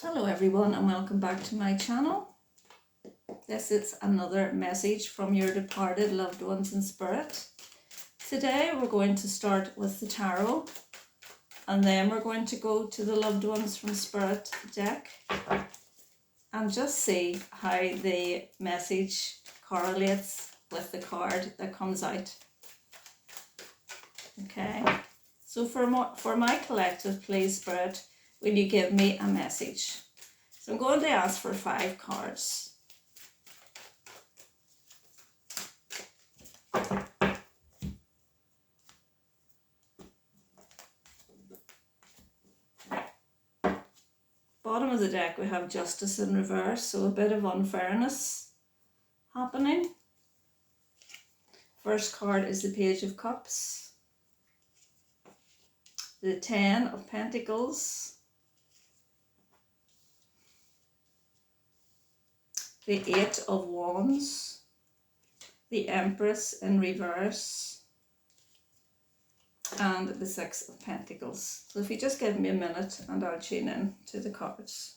Hello everyone and welcome back to my channel. This is another message from your departed loved ones in spirit. Today we're going to start with the tarot and then we're going to go to the loved ones from spirit deck and just see how the message correlates with the card that comes out. Okay, so for my collective, please Spirit, will you give me a message? So I'm going to ask for 5 cards. Bottom of the deck we have Justice in reverse, so a bit of unfairness happening. First card is the Page of Cups, the 10 of Pentacles, the 8 of Wands, the Empress in reverse, and the 6 of Pentacles. So if you just give me a minute and I'll tune in to the cards.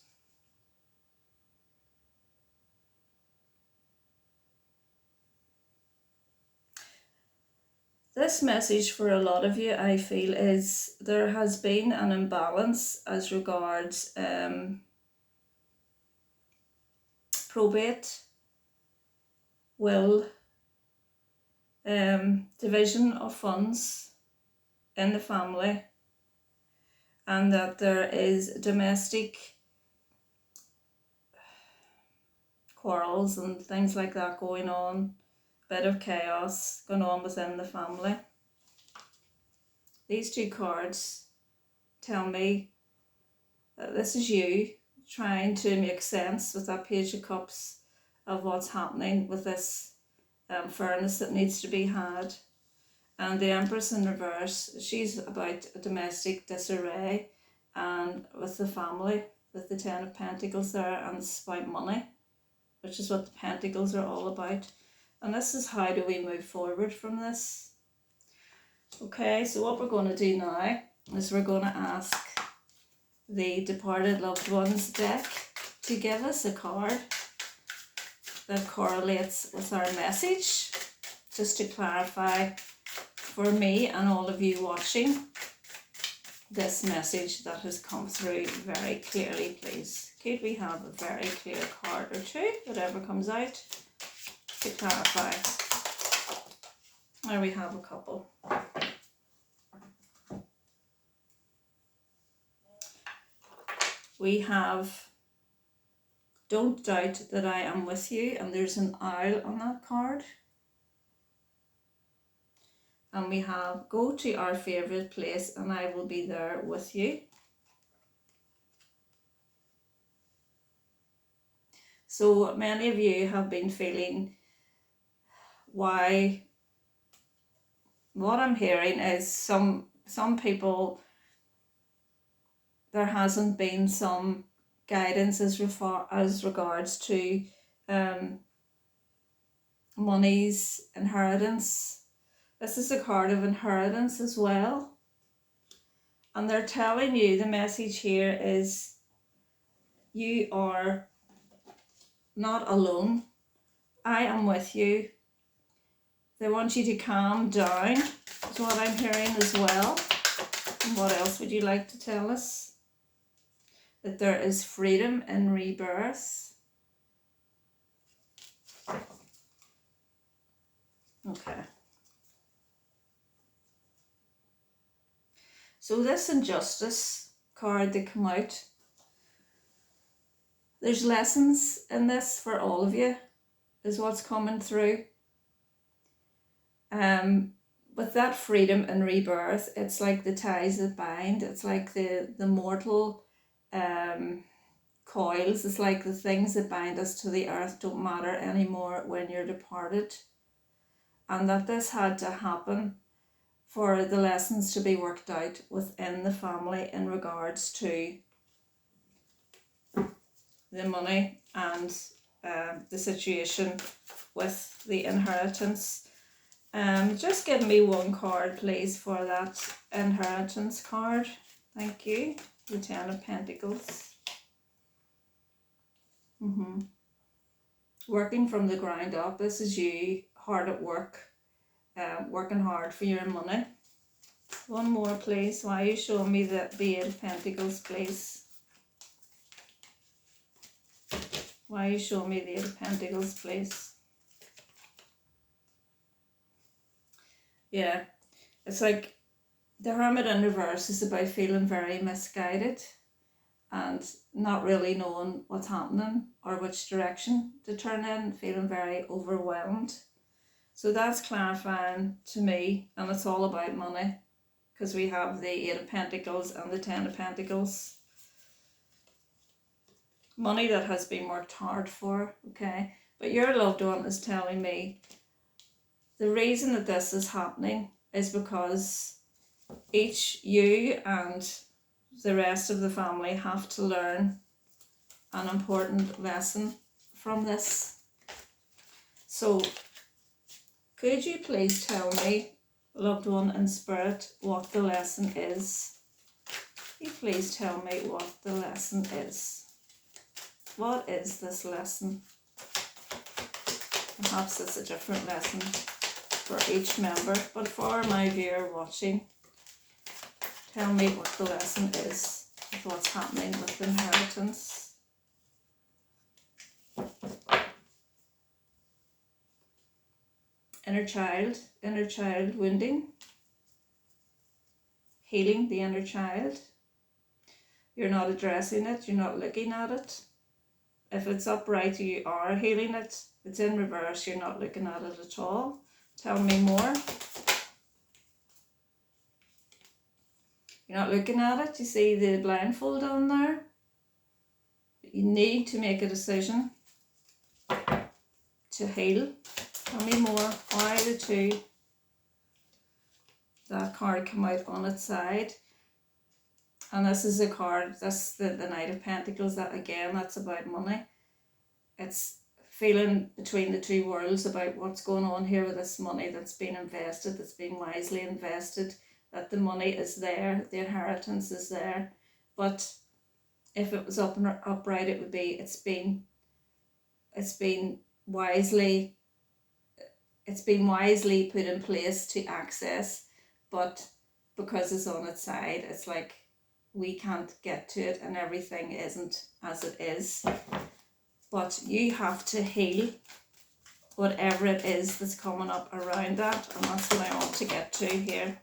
This message for a lot of you, I feel, is there has been an imbalance as regards probate, will, division of funds in the family, and that there is domestic quarrels and things like that going on, bit of chaos going on within the family. These 2 cards tell me that this is you trying to make sense with that Page of Cups of what's happening with this fairness that needs to be had. And the Empress in reverse, she's about a domestic disarray and with the family, with the 10 of Pentacles there, and it's about money, which is what the Pentacles are all about. And this is how do we move forward from this. Okay, so what we're going to do now is we're going to ask the departed loved ones deck to give us a card that correlates with our message, just to clarify for me and all of you watching this message that has come through very clearly, please. Could we have a very clear card or 2, whatever comes out, to clarify? There we have a couple. We have Don't Doubt That I Am With You, and there's an owl on that card. And we have Go to Our Favourite Place and I Will Be There With You. So many of you have been feeling why. What I'm hearing is some people, there hasn't been some guidance as regards to money's inheritance. This is a card of inheritance as well. And they're telling you, the message here is you are not alone. I am with you. They want you to calm down, is what I'm hearing as well. And what else would you like to tell us? That there is freedom in rebirth. Okay. So this injustice card that come out, there's lessons in this for all of you, is what's coming through. With that freedom and rebirth, it's like the ties that bind. It's like the mortal coils. It's like the things that bind us to the earth don't matter anymore when you're departed. And that this had to happen for the lessons to be worked out within the family in regards to the money and the situation with the inheritance. Just give me 1 card, please, for that inheritance card. Thank you. The 10 of Pentacles. Working from the ground up. This is you hard at work, working hard for your money. One more, please. Why are you showing me the Eight of Pentacles, please? Why are you showing me the Eight of Pentacles, please? Yeah, it's like the Hermit in reverse is about feeling very misguided and not really knowing what's happening or which direction to turn in, feeling very overwhelmed. So that's clarifying to me, and it's all about money, because we have the Eight of Pentacles and the Ten of Pentacles. Money that has been worked hard for, okay? But your loved one is telling me the reason that this is happening is because you and the rest of the family have to learn an important lesson from this. So could you please tell me, loved one in spirit, what the lesson is? Can you please tell me what the lesson is? What is this lesson? Perhaps it's a different lesson for each member, but for my viewer watching, tell me what the lesson is of what's happening with inheritance. Inner child wounding, healing the inner child. You're not addressing it, you're not looking at it. If it's upright, you are healing it. It's in reverse, you're not looking at it at all. Tell me more. You're not looking at it. You see the blindfold on there? You need to make a decision to heal. Tell me more. Why the two? That card come out on its side. And this is a card, this the Knight of Pentacles, that again, that's about money. It's feeling between the two worlds about what's going on here with this money that's been invested, that's been wisely invested, that the money is there, the inheritance is there. But if it was upright, it would be it's been wisely put in place to access, but because it's on its side, it's like we can't get to it and everything isn't as it is. But you have to heal whatever it is that's coming up around that, and that's what I want to get to here.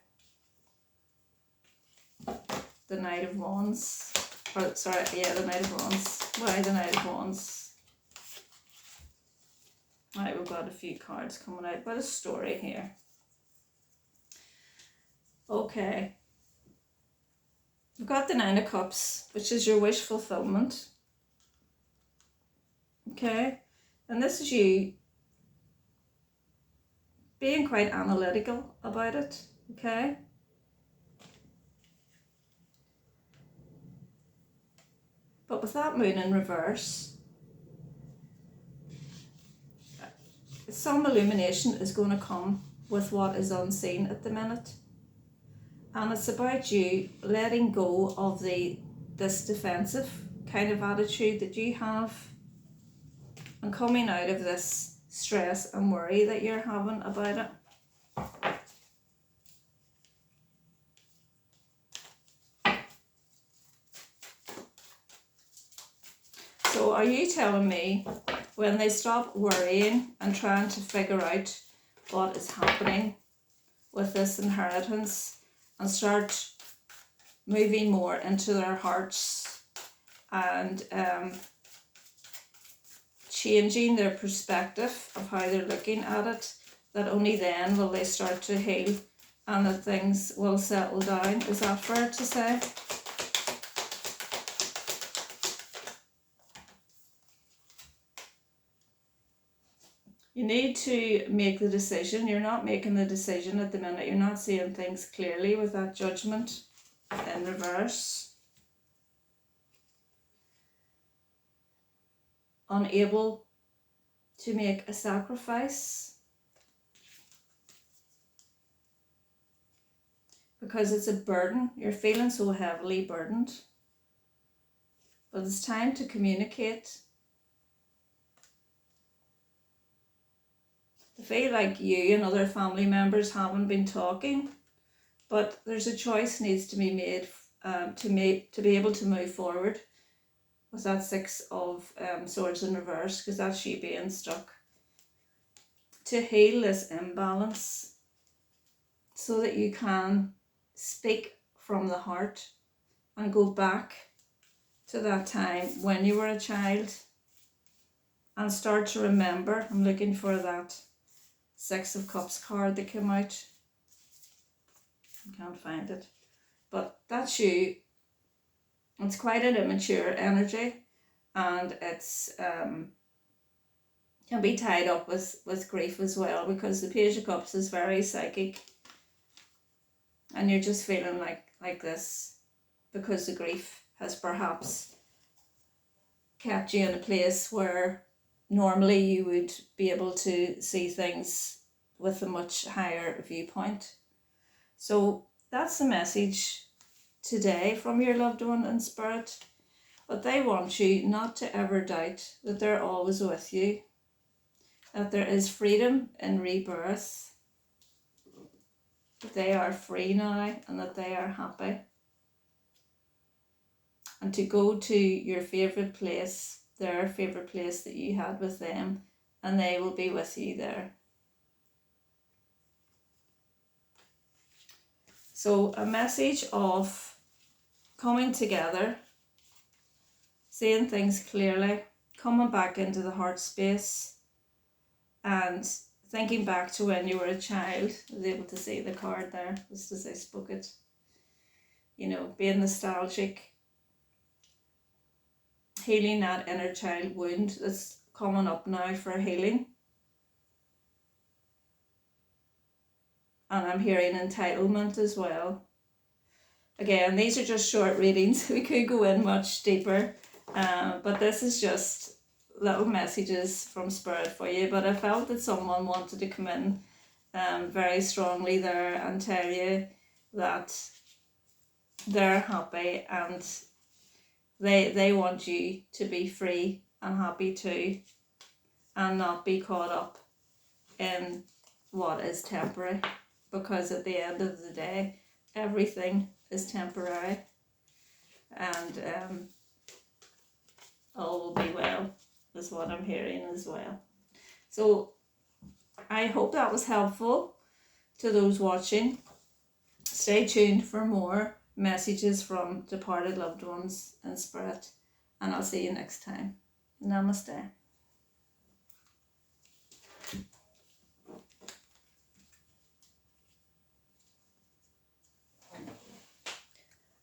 The Knight of Wands. Or, sorry, yeah, the Knight of Wands. Why the Knight of Wands? Right, we've got a few cards coming out, but a story here. Okay. We've got the Nine of Cups, which is your wish fulfillment. Okay. And this is you being quite analytical about it. Okay. But with that moon in reverse, some illumination is going to come with what is unseen at the minute. And it's about you letting go of this defensive kind of attitude that you have and coming out of this stress and worry that you're having about it. So are you telling me when they stop worrying and trying to figure out what is happening with this inheritance and start moving more into their hearts and changing their perspective of how they're looking at it, that only then will they start to heal and that things will settle down? Is that fair to say? You need to make the decision. You're not making the decision at the minute. You're not seeing things clearly with that Judgment in reverse. Unable to make a sacrifice because it's a burden. You're feeling so heavily burdened. But it's time to communicate I feel like you and other family members haven't been talking, but there's a choice needs to be made to be able to move forward with that Six of Swords in reverse, because that's you being stuck. To heal this imbalance so that you can speak from the heart and go back to that time when you were a child and start to remember. I'm looking for that Six of Cups card that came out. I can't find it. But that's you. It's quite an immature energy, and it's can be tied up with grief as well, because the Page of Cups is very psychic, and you're just feeling like this because the grief has perhaps kept you in a place where normally you would be able to see things with a much higher viewpoint. So that's the message today from your loved one in spirit. But they want you not to ever doubt that they're always with you, that there is freedom in rebirth, that they are free now and that they are happy. And to go to your favourite place, their favourite place that you had with them, and they will be with you there. So a message of coming together, seeing things clearly, coming back into the heart space, and thinking back to when you were a child. I was able to see the card there just as I spoke it. You know, being nostalgic, healing that inner child wound that's coming up now for healing. And I'm hearing entitlement as well. Again, these are just short readings. We could go in much deeper, but this is just little messages from Spirit for you. But I felt that someone wanted to come in very strongly there and tell you that they're happy and they want you to be free and happy too, and not be caught up in what is temporary, because at the end of the day everything is temporary, and all will be well is what I'm hearing as well. So I hope that was helpful to those watching. Stay tuned for more messages from departed loved ones in spirit, and I'll see you next time. Namaste.